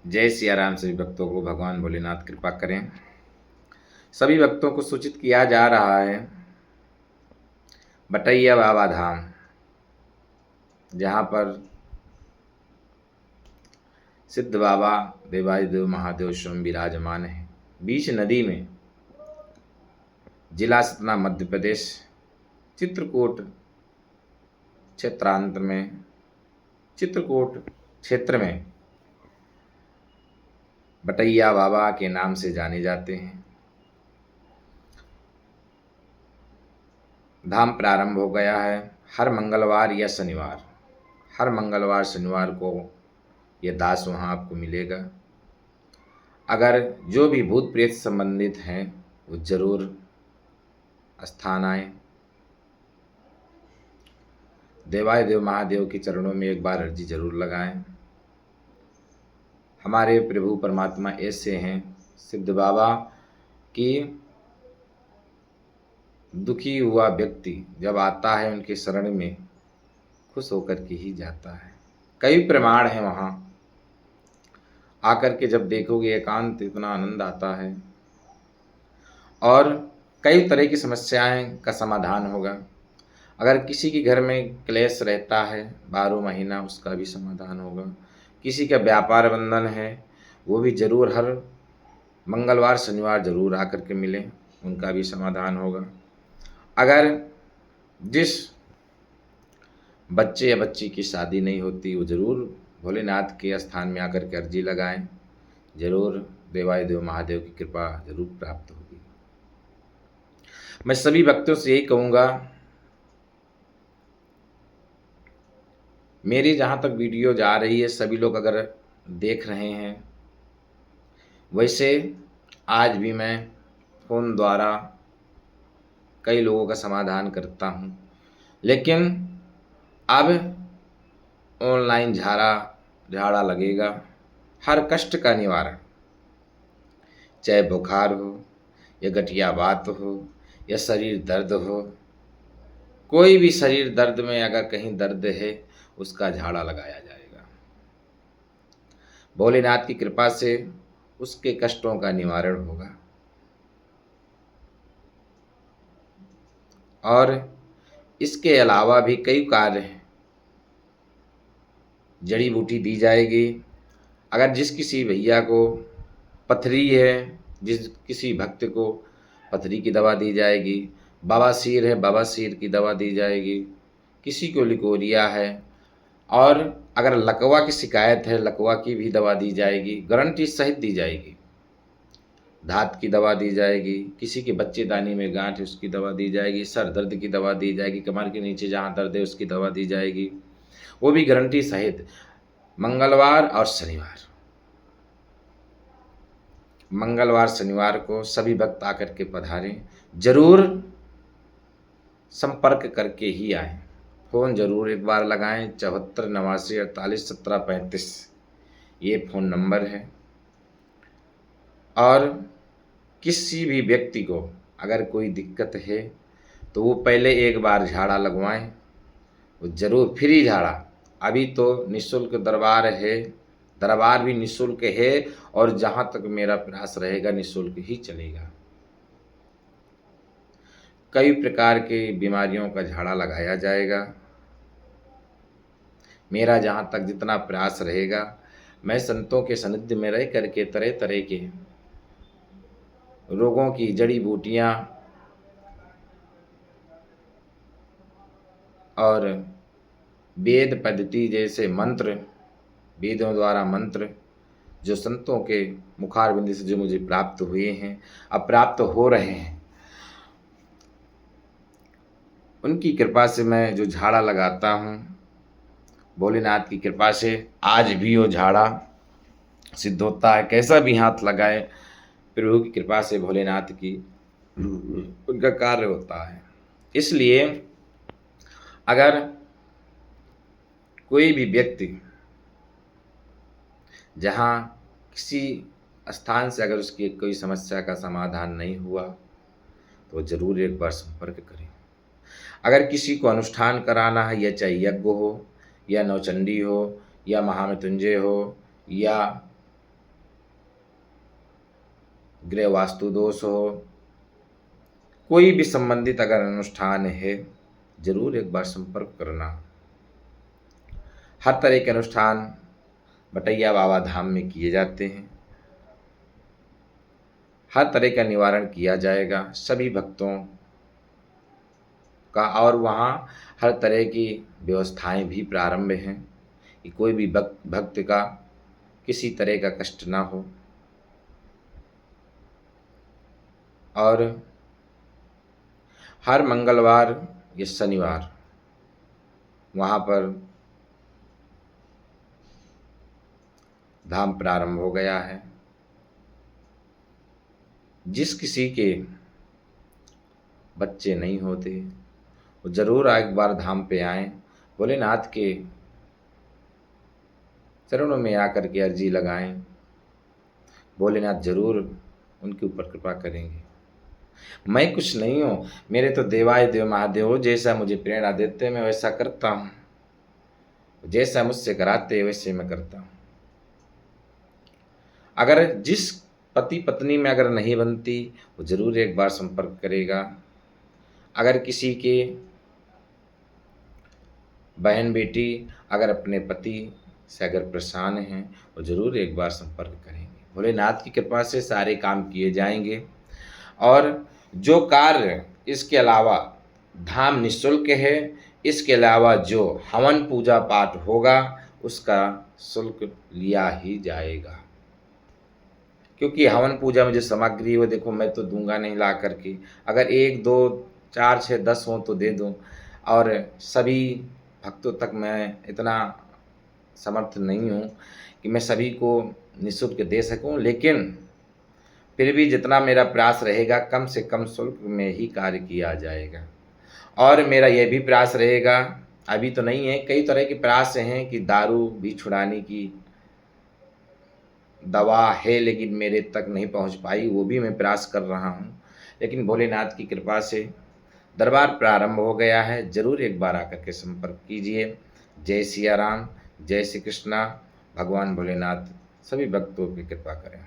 जय सिया राम। सभी भक्तों को भगवान भोलेनाथ कृपा करें। सभी भक्तों को सूचित किया जा रहा है बटैया बाबा धाम, जहाँ पर सिद्ध बाबा देवादिदेव महादेव स्वयं विराजमान है। बीच नदी में, जिला सतना मध्य प्रदेश, चित्रकूट क्षेत्रांत में, चित्रकूट क्षेत्र में बटैया बाबा के नाम से जाने जाते हैं। धाम प्रारंभ हो गया है। हर मंगलवार या शनिवार, हर मंगलवार शनिवार को यह दास वहाँ आपको मिलेगा। अगर जो भी भूत प्रेत संबंधित हैं वो जरूर स्थान आए। देवादिदेव महादेव के चरणों में एक बार अर्जी जरूर लगाएं। हमारे प्रभु परमात्मा ऐसे हैं सिद्ध बाबा कि दुखी हुआ व्यक्ति जब आता है उनके शरण में खुश होकर के ही जाता है। कई प्रमाण हैं वहाँ आकर के जब देखोगे एकांत इतना आनंद आता है और कई तरह की समस्याएं का समाधान होगा। अगर किसी के घर में क्लेश रहता है 12 महीना, उसका भी समाधान होगा। किसी का व्यापार बंधन है वो भी जरूर हर मंगलवार शनिवार जरूर आकर के मिले, उनका भी समाधान होगा। अगर जिस बच्चे या बच्ची की शादी नहीं होती वो जरूर भोलेनाथ के स्थान में आकर के अर्जी लगाएं, जरूर देवादिदेव महादेव की कृपा जरूर प्राप्त होगी। मैं सभी भक्तों से यही कहूँगा, मेरी जहाँ तक वीडियो जा रही है सभी लोग अगर देख रहे हैं, वैसे आज भी मैं फ़ोन द्वारा कई लोगों का समाधान करता हूँ, लेकिन अब ऑनलाइन झाड़ा लगेगा। हर कष्ट का निवारण, चाहे बुखार हो या गठिया बात हो या शरीर दर्द हो, कोई भी शरीर दर्द में अगर कहीं दर्द है उसका झाड़ा लगाया जाएगा। भोलेनाथ की कृपा से उसके कष्टों का निवारण होगा। और इसके अलावा भी कई कार्य हैं। जड़ी बूटी दी जाएगी। अगर जिस किसी भैया को पथरी है, जिस किसी भक्त को पथरी की दवा दी जाएगी। बवासीर है, बवासीर की दवा दी जाएगी। किसी को लिकोरिया है, और अगर लकवा की शिकायत है लकवा की भी दवा दी जाएगी, गारंटी सहित दी जाएगी। धात की दवा दी जाएगी। किसी के बच्चेदानी में गांठ है उसकी दवा दी जाएगी। सर दर्द की दवा दी जाएगी। कमर के नीचे जहाँ दर्द है उसकी दवा दी जाएगी, वो भी गारंटी सहित। मंगलवार और शनिवार, मंगलवार शनिवार को सभी भक्त आकर के पधारें। जरूर संपर्क करके ही आएँ। फ़ोन जरूर एक बार लगाएं। 74 89 48 17 35 ये फ़ोन नंबर है। और किसी भी व्यक्ति को अगर कोई दिक्कत है तो वो पहले एक बार झाड़ा लगवाएं, वो जरूर फ्री झाड़ा। अभी तो निःशुल्क दरबार है, दरबार भी निःशुल्क है, और जहाँ तक मेरा प्रयास रहेगा निःशुल्क ही चलेगा। कई प्रकार के बीमारियों का झाड़ा लगाया जाएगा। मेरा जहाँ तक जितना प्रयास रहेगा, मैं संतों के सानिध्य में रह करके तरह तरह के रोगों की जड़ी बूटियाँ और वेद पद्धति जैसे मंत्र, वेदों द्वारा मंत्र जो संतों के मुखारबिंद से जो मुझे प्राप्त हुए हैं, अब प्राप्त हो रहे हैं, उनकी कृपा से मैं जो झाड़ा लगाता हूँ, भोलेनाथ की कृपा से आज भी वो झाड़ा सिद्ध होता है। कैसा भी हाथ लगाए, प्रभु की कृपा से, भोलेनाथ की उनका कार्य होता है। इसलिए अगर कोई भी व्यक्ति जहाँ किसी स्थान से अगर उसकी कोई समस्या का समाधान नहीं हुआ तो जरूर एक बार संपर्क करें। अगर किसी को अनुष्ठान कराना है, या चाहे यज्ञ हो या नवचंडी हो या महामृत्युंजय हो या गृह वास्तु दोष हो, कोई भी संबंधित अगर अनुष्ठान है, जरूर एक बार संपर्क करना। हर तरह के अनुष्ठान बटैया बाबा धाम में किए जाते हैं। हर तरह का निवारण किया जाएगा सभी भक्तों का, और वहाँ हर तरह की व्यवस्थाएं भी प्रारंभ हैं कि कोई भी भक्त का किसी तरह का कष्ट ना हो। और हर मंगलवार या शनिवार वहाँ पर धाम प्रारंभ हो गया है। जिस किसी के बच्चे नहीं होते वो जरूर एक बार धाम पे आएं, भोलेनाथ के चरणों में आकर के अर्जी लगाएं, भोलेनाथ जरूर उनके ऊपर कृपा करेंगे। मैं कुछ नहीं हूँ, मेरे तो देवाय देव महादेव हो, जैसा मुझे प्रेरणा देते हैं मैं वैसा करता हूँ, जैसा मुझसे कराते वैसे मैं करता हूँ। अगर जिस पति पत्नी में अगर नहीं बनती वो जरूर एक बार संपर्क करेगा। अगर किसी के बहन बेटी अगर अपने पति से अगर परेशान हैं वो जरूर एक बार संपर्क करेंगे। भोलेनाथ की कृपा से सारे काम किए जाएंगे। और जो कार्य इसके अलावा धाम निःशुल्क है, इसके अलावा जो हवन पूजा पाठ होगा उसका शुल्क लिया ही जाएगा। क्योंकि हवन पूजा में जो सामग्री है वो देखो मैं तो दूंगा नहीं ला करके, अगर 1 2 4 6 10 हो तो दे दूं, और सभी भक्तों तक मैं इतना समर्थ नहीं हूँ कि मैं सभी को निःशुल्क दे सकूं, लेकिन फिर भी जितना मेरा प्रयास रहेगा कम से कम शुल्क में ही कार्य किया जाएगा। और मेरा यह भी प्रयास रहेगा, अभी तो नहीं है, कई तरह के प्रयास हैं कि दारू भी छुड़ाने की दवा है लेकिन मेरे तक नहीं पहुंच पाई, वो भी मैं प्रयास कर रहा हूं। लेकिन भोलेनाथ की कृपा से दरबार प्रारंभ हो गया है, जरूर एक बार आकर के संपर्क कीजिए। जय सिया राम, जय श्री कृष्णा। भगवान भोलेनाथ सभी भक्तों की कृपा करें।